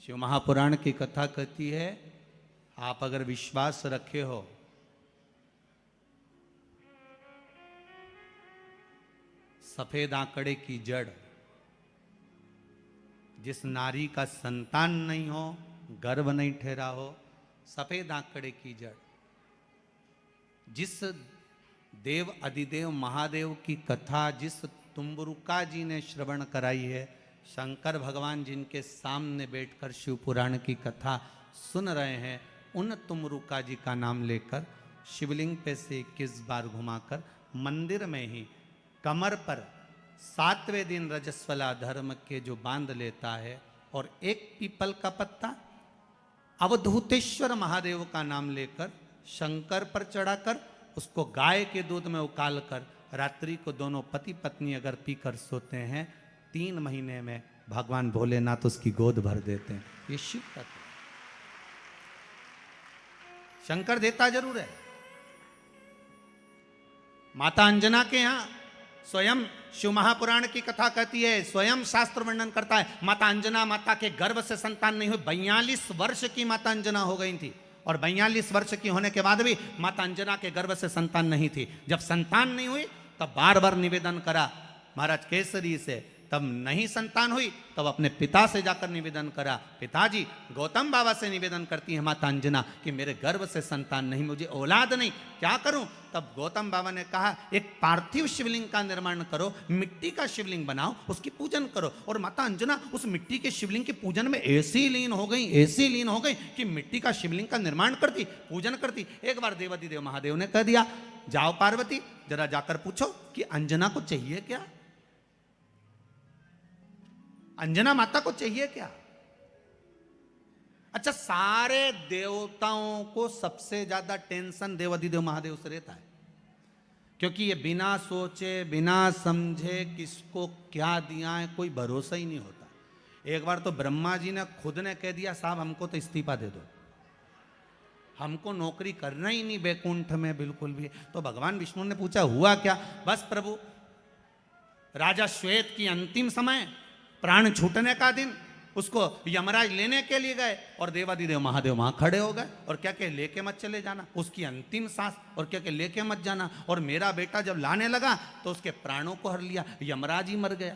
शिव महापुराण की कथा कहती है, आप अगर विश्वास रखे हो सफेद आंकड़े की जड़, जिस नारी का संतान नहीं हो, गर्भ नहीं ठहरा हो, सफेद आंकड़े की जड़, जिस देव अधिदेव महादेव की कथा जिस तुम्बरुका जी ने श्रवण कराई है, शंकर भगवान जिनके सामने बैठकर शिव पुराण की कथा सुन रहे हैं, उन तुमरुका जी का नाम लेकर शिवलिंग पे से 21 बार घुमाकर मंदिर में ही कमर पर 7वें दिन रजस्वला धर्म के जो बांध लेता है और एक पीपल का पत्ता अवधूतेश्वर महादेव का नाम लेकर शंकर पर चढ़ाकर उसको गाय के दूध में उकाल कर रात्रि को दोनों पति पत्नी अगर पीकर सोते हैं, 3 महीने में भगवान भोलेनाथ उसकी गोद भर देते हैं। ये शिव तत्व। शंकर देता जरूर है। माता अंजना के यहां स्वयं शिव महापुराण की कथा कहती है, स्वयं शास्त्र वर्णन करता है, माता अंजना माता के गर्भ से संतान नहीं हुई। 42 वर्ष की माता अंजना हो गई थी और 42 वर्ष की होने के बाद भी माता अंजना के गर्भ से संतान नहीं थी। जब संतान नहीं हुई तब बार बार निवेदन करा महाराज केसरी से, तब नहीं संतान हुई तब अपने पिता से जाकर निवेदन करा। पिताजी गौतम बाबा से निवेदन करती है माता अंजना कि मेरे गर्भ से संतान नहीं, मुझे औलाद नहीं, क्या करूं? तब गौतम बाबा ने कहा एक पार्थिव शिवलिंग का निर्माण करो, मिट्टी का शिवलिंग बनाओ, उसकी पूजन करो। और माता अंजना उस मिट्टी के शिवलिंग के पूजन में ऐसी लीन हो गई कि मिट्टी का शिवलिंग का निर्माण करती, पूजन करती। एक बार देवाधिदेव महादेव ने कह दिया, जाओ पार्वती जरा जाकर पूछो कि अंजना को चाहिए क्या, अंजना माता को चाहिए क्या। अच्छा, सारे देवताओं को सबसे ज्यादा टेंशन देवाधिदेव महादेव से रहता है, क्योंकि ये बिना सोचे बिना समझे किसको क्या दिया है कोई भरोसा ही नहीं होता। एक बार तो ब्रह्मा जी ने खुद ने कह दिया, साहब हमको तो इस्तीफा दे दो, हमको नौकरी करना ही नहीं बैकुंठ में बिल्कुल भी। तो भगवान विष्णु ने पूछा हुआ क्या? बस प्रभु, राजा श्वेत की अंतिम समय, प्राण छूटने का दिन, उसको यमराज लेने के लिए गए और देवाधिदेव महादेव वहां खड़े हो गए और क्या के लेके मत चले जाना, उसकी अंतिम सांस, और क्या के लेके मत जाना। और मेरा बेटा जब लाने लगा तो उसके प्राणों को हर लिया, यमराज ही मर गया।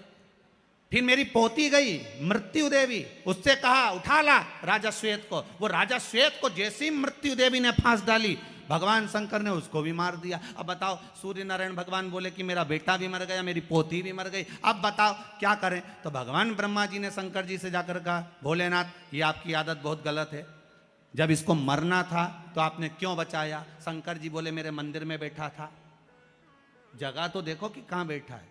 फिर मेरी पोती गई मृत्यु देवी, उससे कहा उठा ला राजा श्वेत को। वो राजा श्वेत को जैसी मृत्यु देवी ने फांस डाली, भगवान शंकर ने उसको भी मार दिया। अब बताओ, सूर्य नारायण भगवान बोले कि मेरा बेटा भी मर गया, मेरी पोती भी मर गई, अब बताओ क्या करें? तो भगवान ब्रह्मा जी ने शंकर जी से जाकर कहा, भोलेनाथ ये आपकी आदत बहुत गलत है, जब इसको मरना था तो आपने क्यों बचाया? शंकर जी बोले मेरे मंदिर में बैठा था, जगह तो देखो कि कहां बैठा है।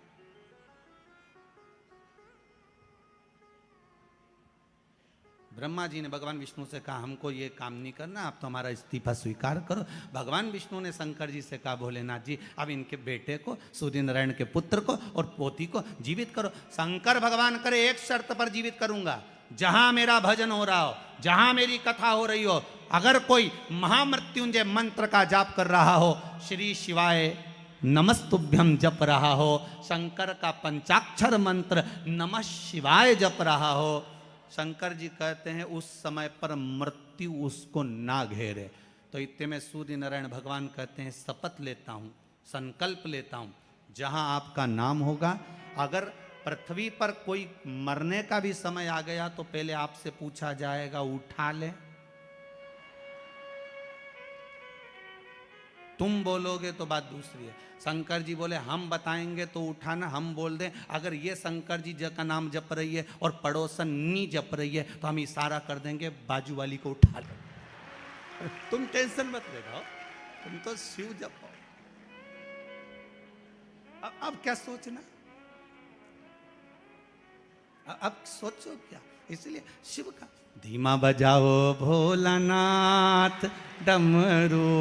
ब्रह्मा जी ने भगवान विष्णु से कहा हमको ये काम नहीं करना, आप तो हमारा इस्तीफा स्वीकार करो। भगवान विष्णु ने शंकर जी से कहा भोलेनाथ जी अब इनके बेटे को, सूर्य नारायण के पुत्र को और पोती को जीवित करो। शंकर भगवान करे एक शर्त पर जीवित करूंगा, जहां मेरा भजन हो रहा हो, जहां मेरी कथा हो रही हो, अगर कोई महामृत्युंजय मंत्र का जाप कर रहा हो, श्री शिवाय नमस्तुभ्यम जप रहा हो, शंकर का पंचाक्षर मंत्र नमः शिवाय जप रहा हो, शंकर जी कहते हैं उस समय पर मृत्यु उसको ना घेरे। तो इतने में सूर्य नारायण भगवान कहते हैं शपथ लेता हूं, संकल्प लेता हूं, जहां आपका नाम होगा, अगर पृथ्वी पर कोई मरने का भी समय आ गया तो पहले आपसे पूछा जाएगा उठा ले, तुम बोलोगे तो बात दूसरी है। शंकर जी बोले हम बताएंगे तो उठाना, हम बोल दें अगर ये शंकर जी का नाम जप रही है और पड़ोसन नी जप रही है तो हम इशारा कर देंगे बाजू वाली को उठा लो। तुम टेंशन मत लेना, तुम तो शिव जपो। अब क्या सोचना, अब सोचो क्या? इसलिए शिव का धीमा बजाओ भोलानाथ डमरू।